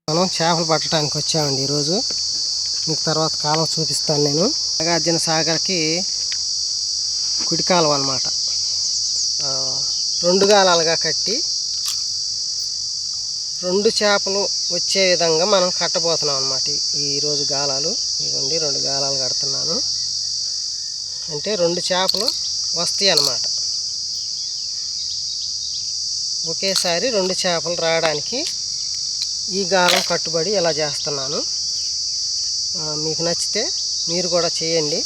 మనం చేపలు పట్టడానికి వచ్చామండి ఈరోజు. మీకు తర్వాత కాలం చూపిస్తాను నేను. నాగార్జున సాగర్కి కుడి కాలం అన్నమాట. 2 గాలాలుగా కట్టి 2 చేపలు వచ్చే విధంగా మనం కట్టబోతున్నాం అన్నమాట. ఈరోజు గాలాలు ఇవ్వండి, 2 గాలాలు కడుతున్నాను. అంటే 2 చేపలు వస్తాయి అన్నమాట. ఒకేసారి 2 చేపలు రావడానికి ఈ గాలం కట్టుబడి ఇలా చేస్తున్నాను. మీకు నచ్చితే మీరు కూడా చేయండి.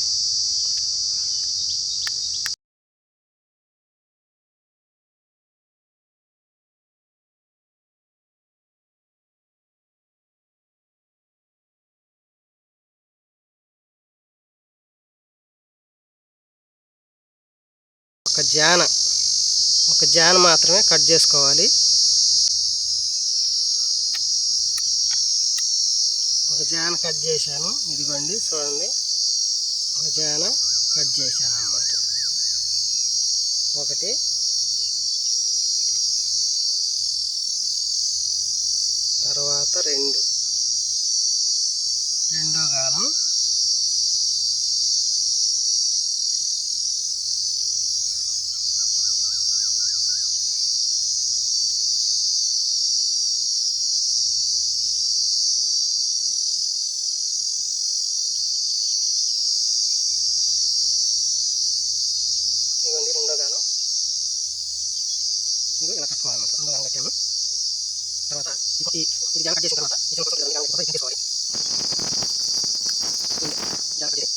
ఒక జాన మాత్రమే కట్ చేసుకోవాలి. ఒక జాన కట్ చేశాను, ఇదిగోండి చూడండి. ఒక జాన కట్ చేశాను అన్నమాట. ఒకటి, తర్వాత రెండో గాలం, ఇదిగోండి రెండో గాలం. ఇది ఇలా కట్టుకోవాలన్నమాట. రెండో గాలం కట్టాము. తర్వాత ఇది జాన కట్ చేసిన తర్వాత ఈ చిన్న గాలం కట్టుకోవాలి. తీసుకోవాలి. జాన కట్ చేసి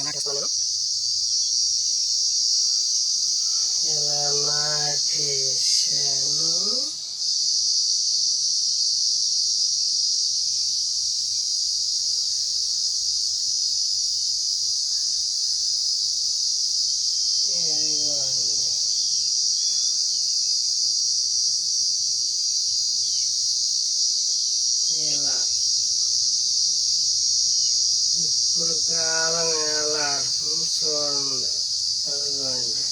నాటేస్తున్నాను. ఇలా నాటేసాను. ఇలా ఇప్పుడు గాలం ఎలా చూడండి. అదిగోండి.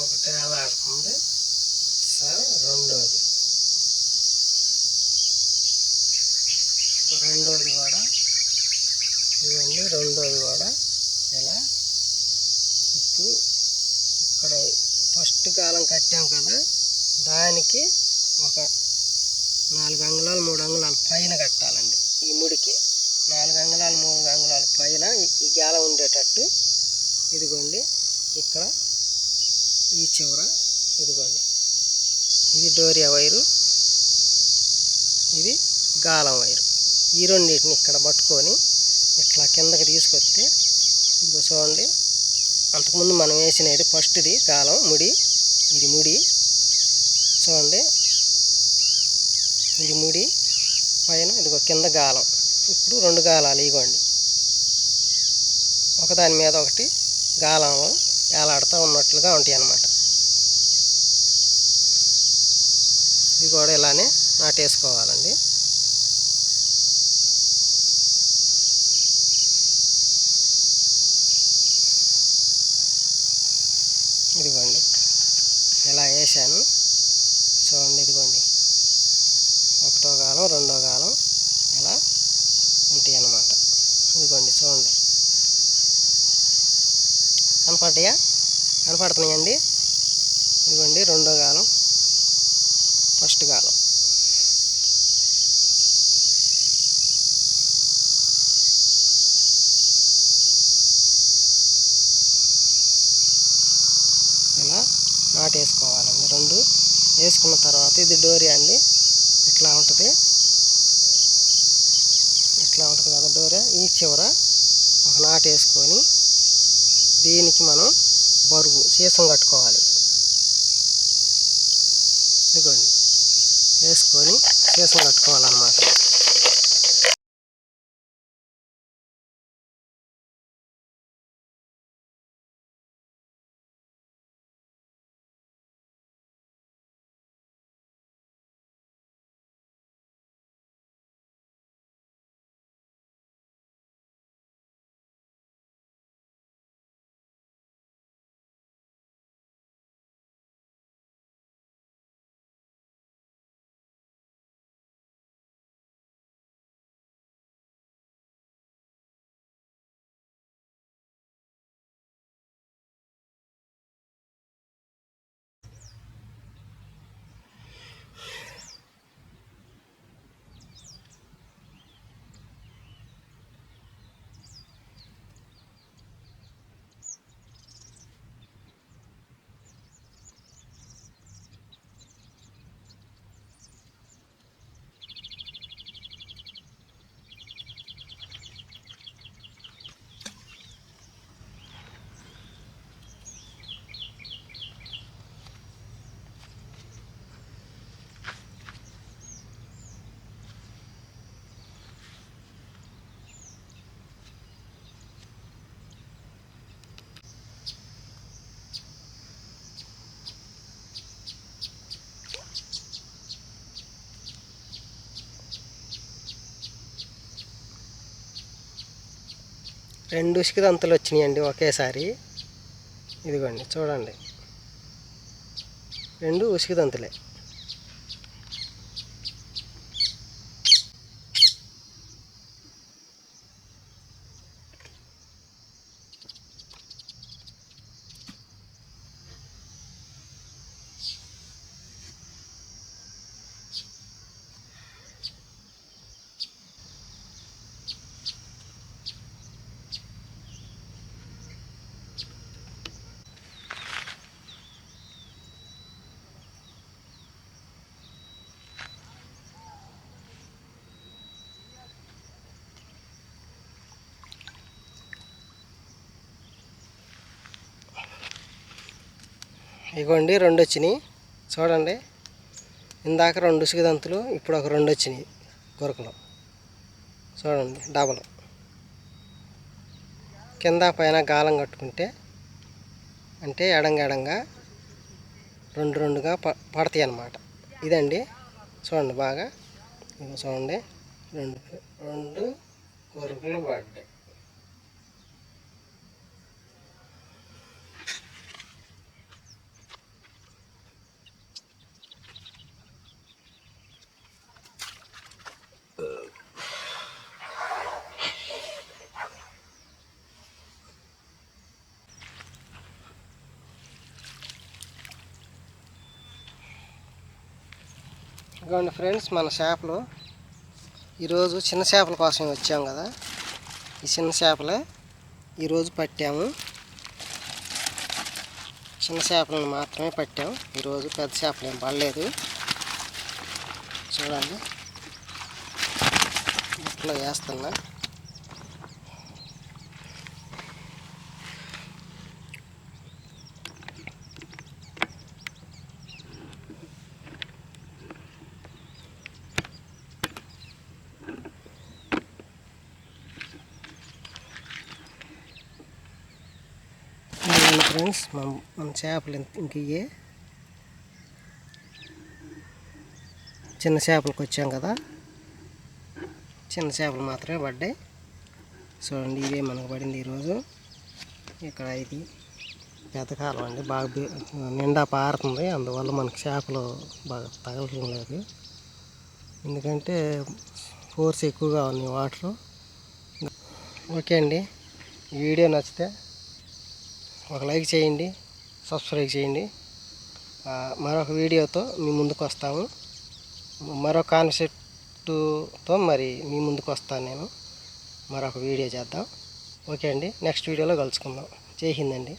ఒకటి ఎలాడుతుంది. సరే, రెండోది కూడా ఇవ్వండి. రెండోది కూడా ఇలా ఇప్పుడు ఇక్కడ ఫస్ట్ గాలం కట్టాం కదా, దానికి ఒక 4 అంగుళాలు 3 అంగుళాలు పైన కట్టాలండి. ఈ ముడికి 4 అంగుళాలు 3 అంగుళాల పైన ఈ గాలం ఉండేటట్టు. ఇదిగోండి ఇక్కడ ఈ చివర ఇదిగోండి, ఇది డోరియా వైరు, ఇది గాలం వైరు. ఈ రెండింటిని ఇక్కడ పట్టుకొని ఇట్లా కిందకి తీసుకొస్తే ఇదిగో చూడండి. అంతకుముందు మనం వేసినది ఫస్ట్ది గాలం ముడి, ఇది ముడి చూడండి. ఇది ముడి పైన ఇదిగో కింద గాలం. ఇప్పుడు 2 గాలాలు ఇవ్వండి, ఒకదాని మీద ఒకటి గాలం వేలాడుతూ ఉన్నట్లుగా ఉంటాయి అన్నమాట. ఇది కూడా ఇలానే నాటేసుకోవాలండి. ఇదిగోండి ఇలా వేసాను చూడండి. ఇదిగోండి ఒకటో గాలం రెండో గాలం ఇలా ఉంటాయి అన్నమాట. ఇదిగోండి చూడండి, కనపడుతున్నాయండి. ఇదిగోండి రెండో గాలం, ఫస్ట్ గాలం. ఇలా నాటేసుకోవాలండి. 2 వేసుకున్న తర్వాత ఇది డోరియా అండి. ఇట్లా ఉంటుంది కదా డోరియా. ఈ చివర ఒక నాటు వేసుకొని దీనికి మనం బరువు సీసం కట్టుకోవాలి. ఇదిగోండి వేసుకొని సీసం కట్టుకోవాలన్నమాట. రెండు ఉసుక దంతలు వచ్చినాయండి ఒకేసారి. ఇదిగోండి చూడండి, రెండు ఉసుక దంతులే. ఇగోండి రెండు వచ్చినాయి చూడండి. ఇందాక రెండు ఉసుక దంతులు, ఇప్పుడు ఒక రెండు వచ్చినాయి గురకలు చూడండి. డబల్ కింద పైన గాలం కట్టుకుంటే అంటే ఎడంగా రెండు రెండుగా పడతాయి అన్నమాట. ఇదండి చూడండి బాగా. చూడండి రెండు రెండు గురకలు పడ్డాయి. ఇదిగోండి ఫ్రెండ్స్, మన చేపలు ఈరోజు చిన్న చేపల కోసం వచ్చాము కదా. ఈ చిన్న చేపలే ఈరోజు పట్టాము. చిన్న చేపలను మాత్రమే పట్టాము ఈరోజు. పెద్ద చేపలు ఏం పడలేదు. చూడండి ఇట్లా వేస్తున్నా. ఫ్రెండ్స్ మన చేపలు ఇంక చిన్న చేపలకు వచ్చాం కదా. చిన్న చేపలు మాత్రమే పడ్డాయి. చూడండి ఇవే మనకు పడింది ఈరోజు. ఇక్కడ ఇది పెద్ద కాలం అండి, బాగా నిండా పారుతుంది. అందువల్ల మనకి చేపలు బాగా తగలటం లేదు. ఎందుకంటే ఫోర్స్ ఎక్కువగా ఉంది వాటర్. ఓకే అండి, ఈ వీడియో నచ్చితే ఒక లైక్ చేయండి, సబ్స్క్రైబ్ చేయండి. మరొక వీడియోతో మీ ముందుకు వస్తాము. మరొక కాన్సెప్ట్తో మరి మీ ముందుకు వస్తాను నేను. మరొక వీడియో చేద్దాం. ఓకే అండి, నెక్స్ట్ వీడియోలో కలుసుకుందాం. జై హింద్ అండి.